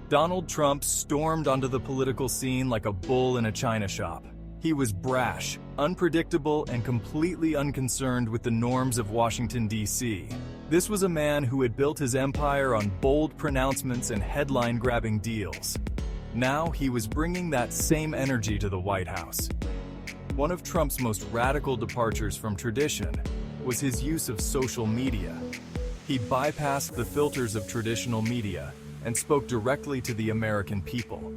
Donald Trump stormed onto the political scene like a bull in a china shop. He was brash, unpredictable, and completely unconcerned with the norms of Washington, D.C. This was a man who had built his empire on bold pronouncements and headline-grabbing deals. Now he was bringing that same energy to the White House. One of Trump's most radical departures from tradition was his use of social media. He bypassed the filters of traditional media and spoke directly to the American people.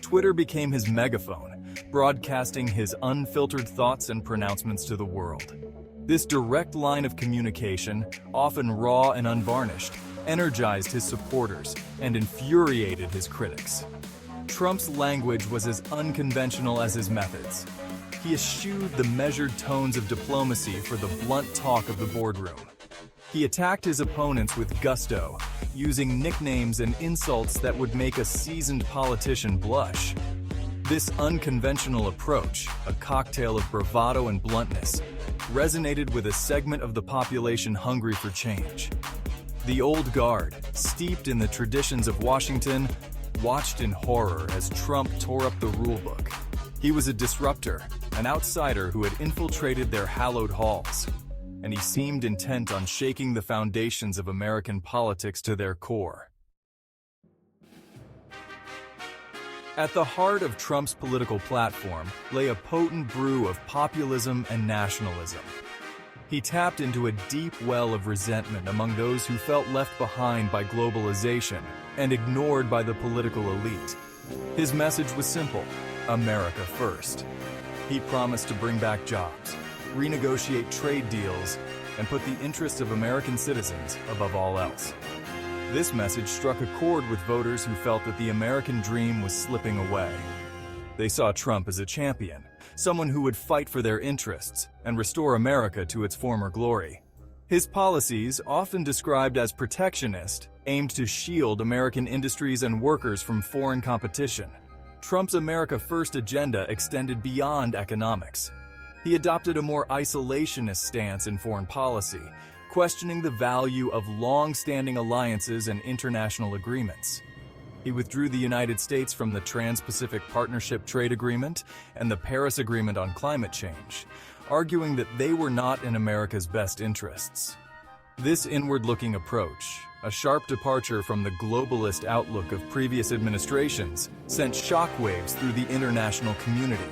Twitter became his megaphone, broadcasting his unfiltered thoughts and pronouncements to the world. This direct line of communication, often raw and unvarnished, energized his supporters and infuriated his critics. Trump's language was as unconventional as his methods. He eschewed the measured tones of diplomacy for the blunt talk of the boardroom. He attacked his opponents with gusto, using nicknames and insults that would make a seasoned politician blush. This unconventional approach, a cocktail of bravado and bluntness, resonated with a segment of the population hungry for change. The old guard, steeped in the traditions of Washington, watched in horror as Trump tore up the rulebook. He was a disruptor, an outsider who had infiltrated their hallowed halls, and he seemed intent on shaking the foundations of American politics to their core. At the heart of Trump's political platform lay a potent brew of populism and nationalism. He tapped into a deep well of resentment among those who felt left behind by globalization and ignored by the political elite. His message was simple: America first. He promised to bring back jobs, renegotiate trade deals, and put the interests of American citizens above all else. This message struck a chord with voters who felt that the American dream was slipping away. They saw Trump as a champion, someone who would fight for their interests and restore America to its former glory. His policies, often described as protectionist, aimed to shield American industries and workers from foreign competition. Trump's America First agenda extended beyond economics. He adopted a more isolationist stance in foreign policy, questioning the value of long-standing alliances and international agreements. He withdrew the United States from the Trans-Pacific Partnership Trade Agreement and the Paris Agreement on climate change, arguing that they were not in America's best interests. This inward-looking approach, a sharp departure from the globalist outlook of previous administrations, sent shockwaves through the international community.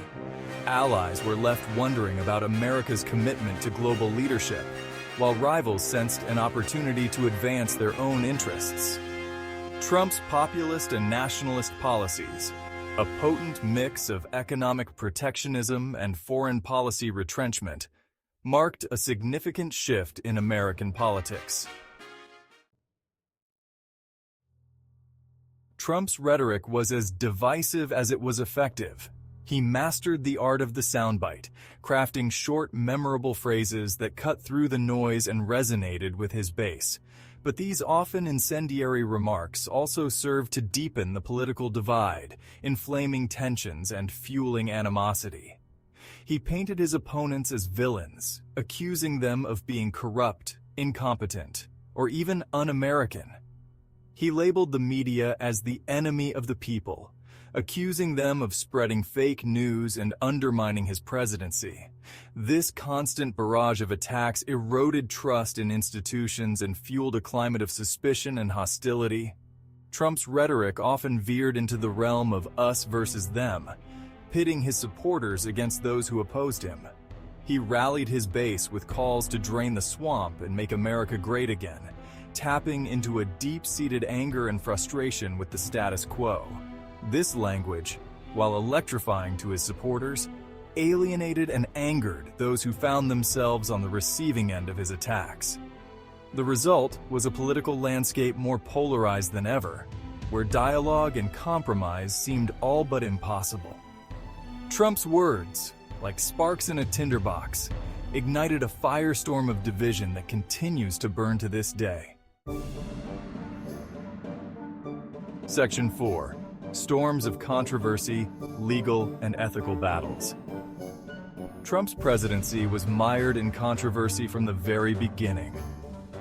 Allies were left wondering about America's commitment to global leadership, while rivals sensed an opportunity to advance their own interests. Trump's populist and nationalist policies, a potent mix of economic protectionism and foreign policy retrenchment, marked a significant shift in American politics. Trump's rhetoric was as divisive as it was effective. He mastered the art of the soundbite, crafting short, memorable phrases that cut through the noise and resonated with his base. But these often incendiary remarks also served to deepen the political divide, inflaming tensions and fueling animosity. He painted his opponents as villains, accusing them of being corrupt, incompetent, or even un-American. He labeled the media as the enemy of the people, accusing them of spreading fake news and undermining his presidency. This constant barrage of attacks eroded trust in institutions and fueled a climate of suspicion and hostility. Trump's rhetoric often veered into the realm of us versus them, pitting his supporters against those who opposed him. He rallied his base with calls to drain the swamp and make America great again, tapping into a deep-seated anger and frustration with the status quo. This language, while electrifying to his supporters, alienated and angered those who found themselves on the receiving end of his attacks. The result was a political landscape more polarized than ever, where dialogue and compromise seemed all but impossible. Trump's words, like sparks in a tinderbox, ignited a firestorm of division that continues to burn to this day. Section 4. Storms of controversy, legal and ethical battles. Trump's presidency was mired in controversy from the very beginning.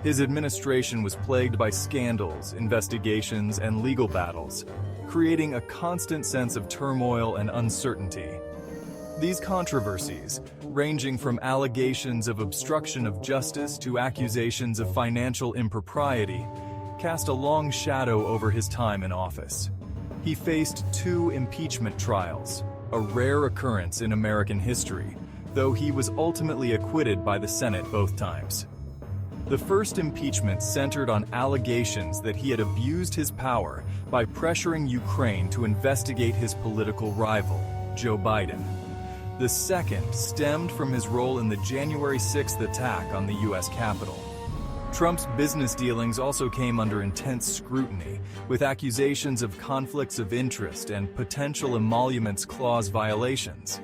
His administration was plagued by scandals, investigations, and legal battles, creating a constant sense of turmoil and uncertainty. These controversies, ranging from allegations of obstruction of justice to accusations of financial impropriety, cast a long shadow over his time in office. He faced 2 impeachment trials, a rare occurrence in American history, though he was ultimately acquitted by the Senate both times. The first impeachment centered on allegations that he had abused his power by pressuring Ukraine to investigate his political rival, Joe Biden. The second stemmed from his role in the January 6th attack on the U.S. Capitol. Trump's business dealings also came under intense scrutiny, with accusations of conflicts of interest and potential emoluments clause violations.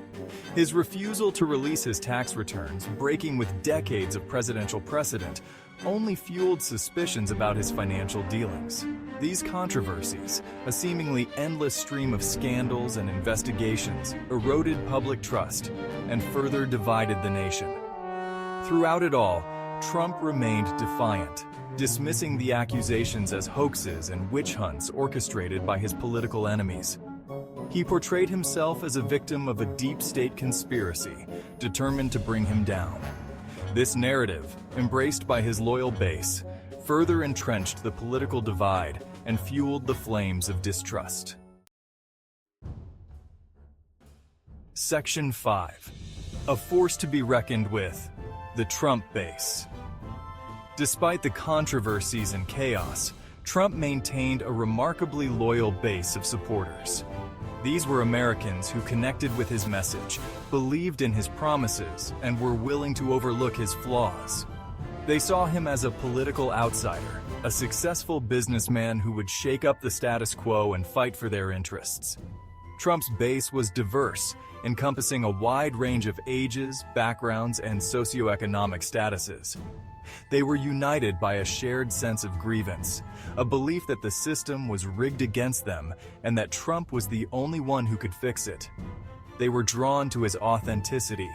His refusal to release his tax returns, breaking with decades of presidential precedent, only fueled suspicions about his financial dealings. These controversies, a seemingly endless stream of scandals and investigations, eroded public trust and further divided the nation. Throughout it all, Trump remained defiant, dismissing the accusations as hoaxes and witch hunts orchestrated by his political enemies. He portrayed himself as a victim of a deep state conspiracy, determined to bring him down. This narrative, embraced by his loyal base, further entrenched the political divide and fueled the flames of distrust. Section 5. A force to be reckoned with. The Trump base. Despite the controversies and chaos, Trump maintained a remarkably loyal base of supporters. These were Americans who connected with his message, believed in his promises, and were willing to overlook his flaws. They saw him as a political outsider, a successful businessman who would shake up the status quo and fight for their interests. Trump's base was diverse, encompassing a wide range of ages, backgrounds, and socioeconomic statuses. They were united by a shared sense of grievance, a belief that the system was rigged against them and that Trump was the only one who could fix it. They were drawn to his authenticity,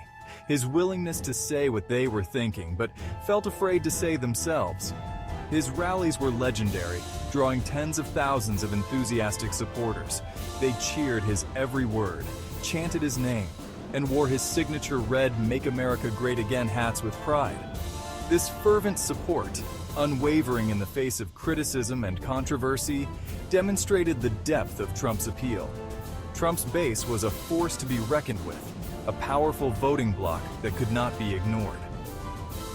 his willingness to say what they were thinking but felt afraid to say themselves. His rallies were legendary, drawing tens of thousands of enthusiastic supporters. They cheered his every word, chanted his name, and wore his signature red "Make America Great Again" hats with pride. This fervent support, unwavering in the face of criticism and controversy, demonstrated the depth of Trump's appeal. Trump's base was a force to be reckoned with, a powerful voting bloc that could not be ignored.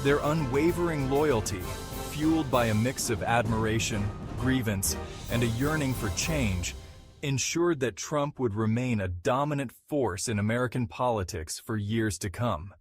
Their unwavering loyalty, fueled by a mix of admiration, grievance, and a yearning for change, ensured that Trump would remain a dominant force in American politics for years to come.